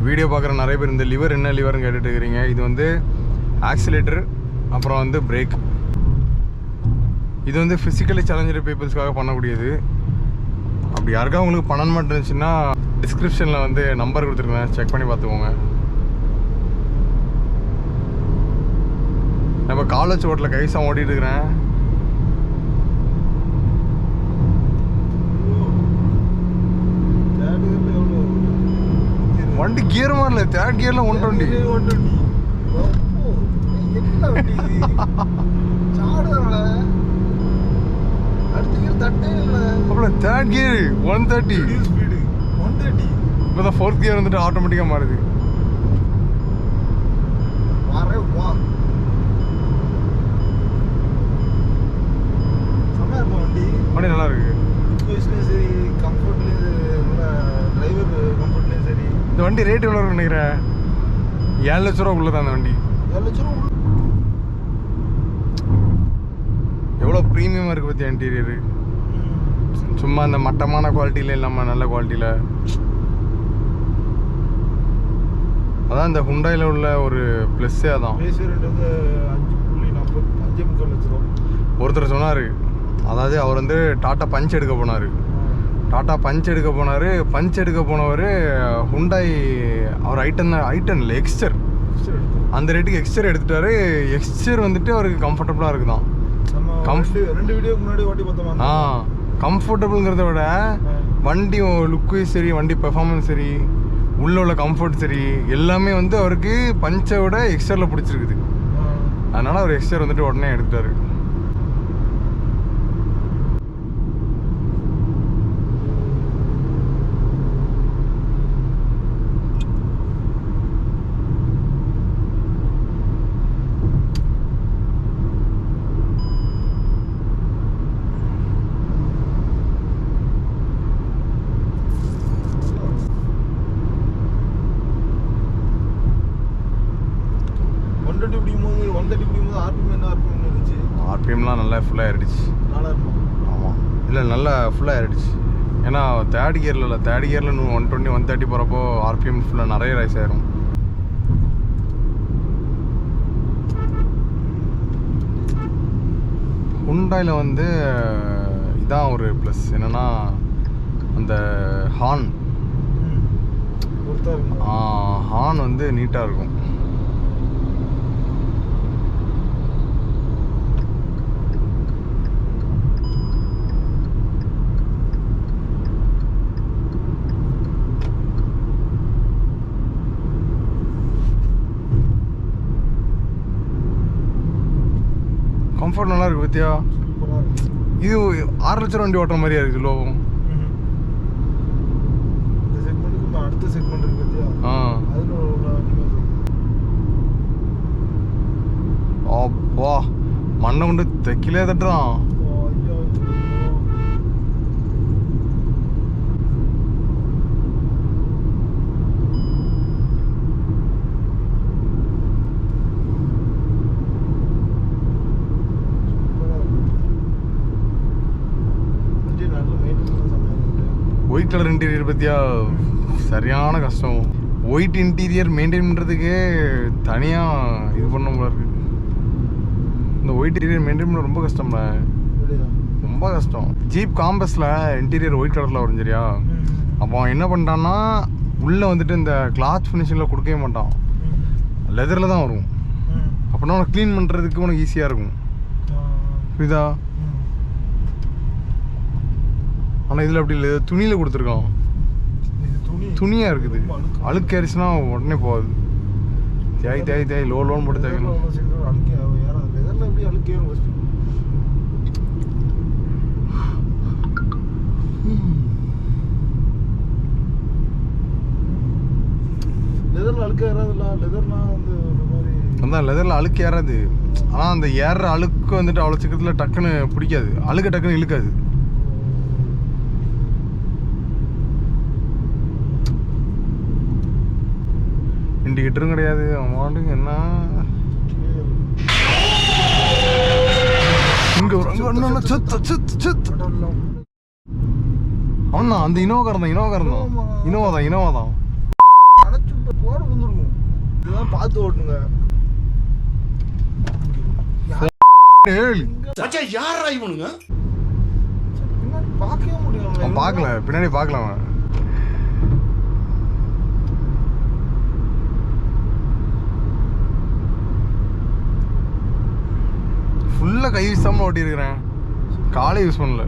Video பார்க்குற நிறைய பேர் இந்த லிவர் என்ன லிவர்னு கேட்டுட்டு இருக்கிறீங்க. இது வந்து ஆக்சிலேட்டர், அப்புறம் வந்து பிரேக். இது வந்து ஃபிசிக்கலி சேலஞ்சர் பீப்புள்ஸ்க்காக பண்ணக்கூடியது. அப்படி யாருக்கா உங்களுக்கு பண்ண மாட்டேன் இருந்துச்சுன்னா டிஸ்கிரிப்ஷனில் வந்து நம்பர் கொடுத்துருக்கேன், செக் பண்ணி பார்த்துக்கோங்க. நம்ம காலேஜ் ஓட்டில் கைசா ஓட்டிகிட்டு இருக்கிறேன். வண்டி கியர் மாறல, தேர்ட் கியர்ல 120. அப்புறம் தேர்ட் கியர் 130. இப்போதான் ஃபோர்த் கியர் வந்துட்டு ஆட்டோமேட்டிக்காக மாறுது. வண்டி நல்லா இருக்கு. இந்த வண்டி ரேட் எவ்வளோ இருக்குன்னு நினைக்கிறேன்? 7 லட்ச ரூபா உள்ளதான் அந்த வண்டி. 7 லட்ச ரூபா எவ்வளோ ப்ரீமியமாக இருக்குது பற்றி இன்டீரியரு. சும்மா அந்த மட்டமான குவாலிட்டியில் இல்லாமல் நல்ல குவாலிட்டியில். அதான் இந்த ஹுண்டாயில் உள்ள ஒரு ப்ளஸ்ஸே அதான். ஒருத்தர் சொன்னார், அதாவது அவர் வந்து டாட்டா பஞ்ச் எடுக்க போனார். பஞ்ச் எடுக்க போனவர் ஹுண்டாய் அவர் ஐட்டன் இல்லை எக்ஸ்டர், அந்த ரேட்டுக்கு எக்ஸ்டர் எடுத்துட்டாரு. எக்ஸ்டர் வந்துட்டு அவருக்கு கம்ஃபர்டபுளாக இருக்குதான். கம்ஃபர்டபுள்ங்கிறத விட வண்டி லுக்கு சரி, வண்டி பெர்ஃபார்மன்ஸ் சரி, உள்ள கம்ஃபர்ட் சரி, எல்லாமே வந்து அவருக்கு பஞ்சை விட எக்ஸ்டரில் பிடிச்சிருக்குது. அதனால அவர் எக்ஸ்டர் வந்துட்டு உடனே எடுத்துட்டாரு. ஆர்பிஎம்லாம் நல்லா ஃபுல்லாக ஏறிடுச்சு. ஆமாம், இல்லை நல்லா ஃபுல்லாக ஏறிடுச்சு. ஏன்னா தேர்ட் கியரில் 120 130 போகிறப்போ ஆர்பிஎம் ஃபுல்லாக நிறைய ரைஸ் ஆயிரும். ஹுண்டாயில் வந்து இதான் ஒரு ப்ளஸ் என்னென்னா அந்த ஹார்ன் வந்து நீட்டாக இருக்கும். கம்ஃபர்ட் நல்லா இருக்கு பத்தியா. இது 6 லட்சம் வண்டி ஓட்டுற மாதிரியா இருக்கு லோகம். அடுத்த செக்மெண்ட் இருக்கு பத்தியா. அப்பா மண்ணை கொண்டு தைக்கிலே தட்டுறான். ஒயிட் கலர் இன்டீரியர் பற்றியா சரியான கஷ்டம். ஒயிட் இன்டீரியர் மெயின்டைன் பண்ணுறதுக்கே தனியாக இது பண்ண போல இருக்கு. இந்த ஒயிட் இன்டீரியர் மெயின்டைன் பண்ண ரொம்ப கஷ்டம்ல, ரொம்ப கஷ்டம். ஜீப் காம்பஸில் இன்டீரியர் ஒயிட் கலரில் வரும் சரியா. அப்போ அவன் என்ன பண்ணிட்டான்னா உள்ளே வந்துட்டு இந்த கிளாத் ஃபினிஷிங்கில் கொடுக்கவே மாட்டான், லெதரில் தான் வரும். அப்படின்னா உனக்கு க்ளீன் பண்ணுறதுக்கு உனக்கு ஈஸியாக இருக்கும். புரியுதா? ஆனால் இதில் அப்படி இல்லை, துணியில் கொடுத்துருக்கான். துணியாக இருக்குது, அழுக்கு ஏறிச்சுன்னா உடனே போகாது. தேய் லோன் போட்டு தேய்க்கணும். அதான் லெதரில் அழுக்கு ஏறாது. ஆனால் அந்த ஏறுற அழுக்கு வந்துட்டு அவ்வளோ சீக்கிரத்தில் டக்குன்னு பிடிக்காது, அழுக்கு டக்குன்னு இழுக்காது. இண்டிகேட்டரும் கிடையாது. அமௌண்ட்டுக்கு என்ன இங்கே ஒரு அவன் தான் அந்த இனோவா தான். போட வந்துருக்கும். இதெல்லாம் பார்த்து ஓட்டுங்க. ஏய், மச்சான் யாரா இவனுங்க? பின்னாடி பார்க்கவே முடியும். அவன் பார்க்கல, பின்னாடி பார்க்கல அவன். ஃபுல்லாக கை வீசாமல் ஓட்டியிருக்கிறேன், காலை யூஸ் பண்ணல.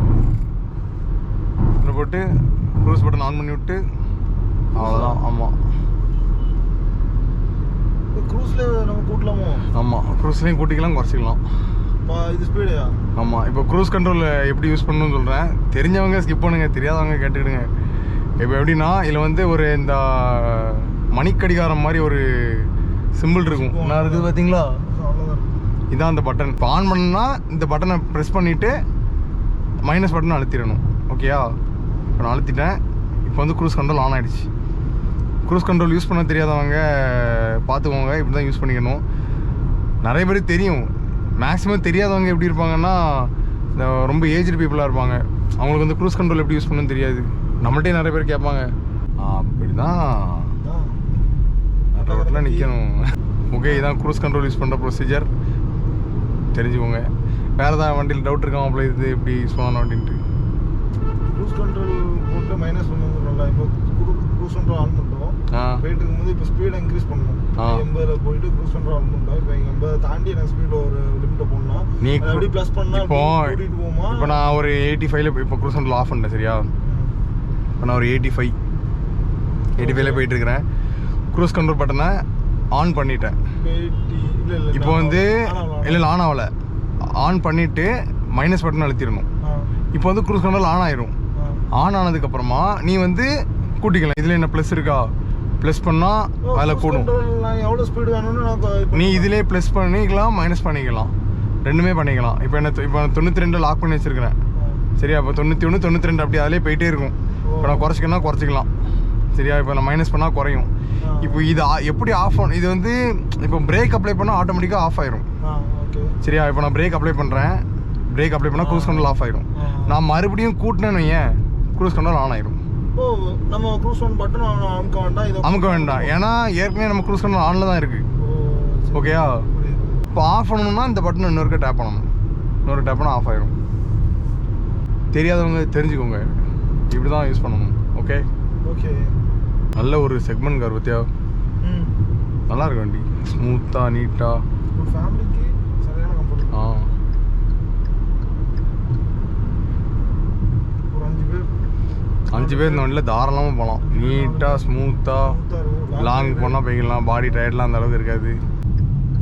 இதில் போட்டு க்ரூஸ் பட்டன் ஆன் பண்ணி விட்டு அவ்வளோதான். ஆமாம் க்ரூஸ்ல நம்ம கூட்டலாமோ? ஆமாம், க்ரூஸ்லேயும் கூட்டிக்கலாம் குறைச்சிக்கலாம். இது ஸ்பீடையா? ஆமாம், இப்போ க்ரூஸ் கண்ட்ரோல் எப்படி யூஸ் பண்ணணும்னு சொல்கிறேன். தெரிஞ்சவங்க ஸ்கிப் பண்ணுங்க, தெரியாதவங்க கேட்டுக்கிடுங்க. இப்போ எப்படின்னா இதில் வந்து ஒரு இந்த மணிக்கடிகாரம் மாதிரி ஒரு சிம்பிள் இருக்கும். நான் இருக்குது பார்த்தீங்களா, அவ்வளோதான். இதான் அந்த பட்டன். இப்போ ஆன் பண்ணா இந்த பட்டனை ப்ரெஸ் பண்ணிவிட்டு மைனஸ் பட்டனை அழுத்திடணும். ஓகேயா, இப்போ நான் அழுத்திட்டேன். இப்போ வந்து க்ரூஸ் கண்ட்ரோல் ஆன் ஆகிடுச்சு. க்ரூஸ் கண்ட்ரோல் யூஸ் பண்ண தெரியாதவங்க பார்த்துக்கோங்க, இப்படி தான் யூஸ் பண்ணிக்கணும். நிறைய பேருக்கு தெரியும், மேக்ஸிமம் தெரியாதவங்க எப்படி இருப்பாங்கன்னா இந்த ரொம்ப ஏஜ்டு பீப்புளாக இருப்பாங்க. அவங்களுக்கு வந்து க்ரூஸ் கண்ட்ரோல் எப்படி யூஸ் பண்ணணும்னு தெரியாது. நம்மள்டே நிறைய பேர் கேட்பாங்க. அப்படி தான் ரோட்டில் நிற்கணும். ஓகே, இதான் க்ரூஸ் கண்ட்ரோல் யூஸ் பண்ணுற ப்ரொசீஜர், தெரிஞ்சுக்கோங்க. வேறு ஏதாவது வண்டியில் டவுட் இருக்கான் அப்படி இது எப்படி யூஸ் பண்ணணும் அப்படின்ட்டு. க்ரூஸ் கண்ட்ரோல் போட்டு மைனஸ் பண்ணுறோம்ல. இப்போ க்ரூஸ் கண்ட்ரோல் ஆன் பண்ணுறோம், போயிட்டு இருக்கும்போது இப்போ ஸ்பீடை இன்க்ரீஸ் பண்ணணும். 80 போயிட்டு க்ரூஸ் கண்ட்ரோல் ஆன் பண்ணிட்டோம். இப்போ 80 தாண்டி எனக்கு ஸ்பீடில் ஒரு லிமிட்டை போடணும். நீ எப்படி ப்ளஸ் பண்ணால் இப்போ கூட்டிகிட்டு போமா? இப்போ நான் ஒரு 85ல் இப்போ க்ரூஸ் கண்ட்ரோல் ஆஃப் பண்ணிட்டேன். சரியா, இப்போ நான் ஒரு 85ல் போயிட்டுருக்கிறேன். க்ரூஸ் கண்ட்ரோல் பட்டனை ஆன் பண்ணிட்டேன். இப்போ வந்து இல்லை ஆன் ஆகலை, ஆன் பண்ணிவிட்டு மைனஸ் பட்டன் அழுத்திடணும். இப்போ வந்து க்ரூஸ் கண்ட்ரோல் ஆன் ஆயிரும். ஆன் ஆனதுக்கப்புறமா நீ வந்து கூட்டிக்கலாம். இதில் என்ன ப்ளஸ் இருக்கா, ப்ளஸ் பண்ணால் அதில் கூடும். எவ்வளோ ஸ்பீடு வேணும்னு நீ இதிலே ப்ளஸ் பண்ணிக்கலாம், மைனஸ் பண்ணிக்கலாம், ரெண்டுமே பண்ணிக்கலாம். இப்போ என்ன இப்போ 92 லாக் பண்ணி வச்சுருக்கிறேன். சரியா, இப்போ 91 92 அப்படி அதிலே போயிட்டே இருக்கும். இப்போ நான் குறைச்சிக்கன்னா குறைச்சிக்கலாம். சரியா, இப்போ நான் மைனஸ் பண்ணால் குறையும். இப்போ இது எப்படி ஆஃப் ஆன், இது வந்து இப்போ பிரேக் அப்ளை பண்ணால் ஆட்டோமேட்டிக்காக ஆஃப் ஆயிரும். சரியா, இப்போ நான் பிரேக் அப்ளை பண்ணுறேன், பிரேக் அப்ளை பண்ணால் க்ரூஸ் கண்ட்ரோல் ஆஃப் ஆயிரும். நான் மறுபடியும் கூட்டினேன்னு ஏன் க்ரூஸ் கண்ட்ரோல் ஆன் ஆயிரும். நம்ம க்ரூஸ் ஒன் பட்டன் அமுக்க வேண்டாம், ஏன்னா ஏற்கனவே நம்ம க்ரூஸ் கண்ட்ரோல் ஆனில் தான் இருக்குது. ஓகேயா, இப்போ ஆஃப் பண்ணணும்னா இந்த பட்டன் இன்னொருக்க டேப் பண்ணணும். இன்னொரு டேப் பண்ணால் ஆஃப் ஆயிரும். தெரியாதவங்க தெரிஞ்சுக்கோங்க, இப்படி தான் யூஸ் பண்ணணும். Okay okay. நல்ல ஒரு செக்மெண்ட் கார் பற்றியா, நல்லா இருக்கு வண்டி, ஸ்மூத்தாக நீட்டாக. ஃபேமிலிக்கு சரியான கம்ஃபர்ட். ஒரு 5 பேர் இந்த வண்டியில் தாராளமாக போகலாம். நீட்டாக ஸ்மூத்தாக லாங் போனால் போய்க்கலாம். பாடி டயர்ட்லாம் அந்த அளவுக்கு இருக்காது.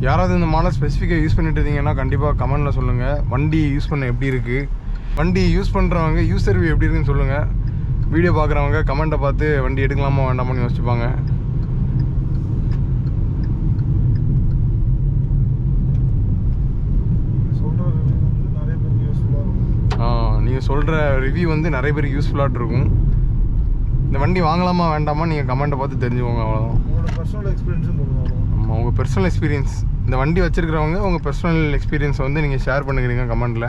யாராவது இந்த மாடல் ஸ்பெசிஃபிக்காக யூஸ் பண்ணிட்டு இருந்தீங்கன்னா கண்டிப்பாக கமெண்ட்டில் சொல்லுங்கள். வண்டி யூஸ் பண்ண எப்படி இருக்குது, வண்டி யூஸ் பண்ணுறவங்க யூசர் ரிவ்யூ எப்படி இருக்குன்னு சொல்லுங்கள். வீடியோ பார்க்குறவங்க கமெண்ட்டை பார்த்து வண்டி எடுக்கலாமா வேண்டாமான்னு யோசிச்சுப்பாங்க. நீங்கள் சொல்கிற ரிவ்யூ வந்து நிறைய பேருக்கு யூஸ்ஃபுல்லாக இருக்கும். இந்த வண்டி வாங்கலாமா வேண்டாமா நீங்கள் கமெண்ட்டை பார்த்து தெரிஞ்சுக்கோங்க, அவ்வளோதான். உங்களோட பர்சனல் எக்ஸ்பீரியன்ஸும் போடுவாங்க. ஆமாம், உங்கள் பர்சனல் எக்ஸ்பீரியன்ஸ், இந்த வண்டி வச்சுருக்கிறவங்க உங்கள் பர்சனல் எக்ஸ்பீரியன்ஸை வந்து நீங்கள் ஷேர் பண்ணுறீங்க கமெண்ட்டில்.